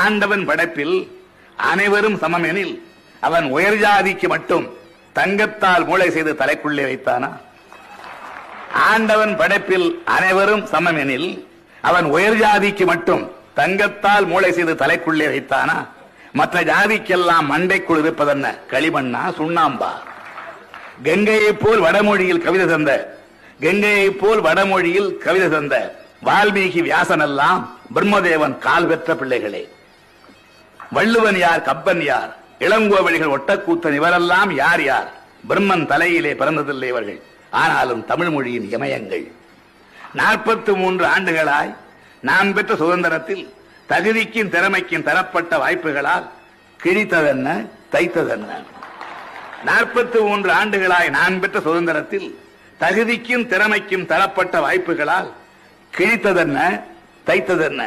ஆண்டவன் படைப்பில் அனைவரும் சமம் எனில் அவன் உயர் ஜாதிக்கு மட்டும் தங்கத்தால் மூளை செய்து தலைக்குள்ளே வைத்தானா? ஆண்டவன் படைப்பில் அனைவரும் சமம் எனில் அவன் உயர் ஜாதிக்கு மட்டும் தங்கத்தால் மூளை செய்து தலைக்குள்ளே வைத்தானா? மற்ற ஜாதிக்கெல்லாம் மண்டைக்குள் இருப்பதென்ன? களிமண்ணா, சுண்ணாம்பா? கங்கையை போல் வடமொழியில் கவிதை தந்த வால்மீகி வியாசன் எல்லாம் பிரம்மதேவன் கால் பெற்ற பிள்ளைகளே. வள்ளுவன் யார், கப்பன் யார், இளங்கோவழிகள், ஒட்டக்கூத்தன் இவரெல்லாம் யார் யார்? பிரம்மன் தலையிலே பிறந்ததில்லை இவர்கள். ஆனாலும் தமிழ் மொழியின் இமயங்கள். 43 ஆண்டுகளாய் நாம் பெற்ற சுதந்திரத்தில் தகுதிக்கும் திறமைக்கும் தரப்பட்ட வாய்ப்புகளால் கிழித்ததென்ன, தைத்ததென்ன? 43 ஆண்டுகளாய் நான் பெற்ற சுதந்திரத்தில் தகுதிக்கும் திறமைக்கும் தரப்பட்ட வாய்ப்புகளால் கிழித்ததென்ன, தைத்ததென்ன?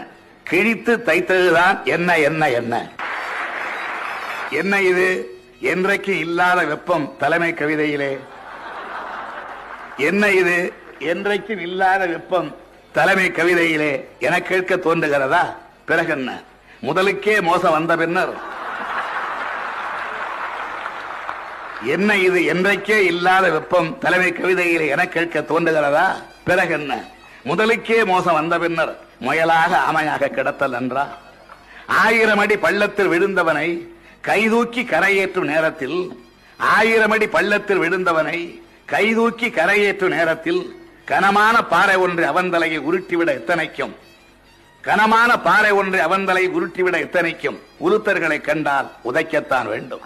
கிழித்து தைத்ததுதான் என்ன என்ன என்ன என்ன இது? என்றைக்கு இல்லாத வெப்பம் தலைமை கவிதையிலே. என்ன இது? என்றைக்கும் இல்லாத வெப்பம் தலைமை கவிதையிலே என கேட்க தோன்றுகிறதா? பிறகென்ன? முதலுக்கே மோசம் வந்த பின்னர் என்ன இது? என்றைக்கே இல்லாத வெப்பம் தலைமை கவிதையிலே என கேட்க தோன்றுகிறதா? பிறகென்ன? முதலுக்கே மோசம் வந்த பின்னர் முயலாக ஆமையாக கிடத்தல் என்றா? 1000 அடி பள்ளத்தில் விழுந்தவனை கைதூக்கி கரையேற்றும் நேரத்தில் 1000 அடி பள்ளத்தில் விழுந்தவனை கைதூக்கி கரையேற்றும் நேரத்தில் கனமான பாறை ஒன்றை அவன் தலையை உருட்டிவிட எத்தனைக்கும், கனமான பாறை ஒன்றை அவன் தலையை உருட்டிவிட எத்தனைக்கும் உருத்தர்களை கண்டால் உதைக்கத்தான் வேண்டும்.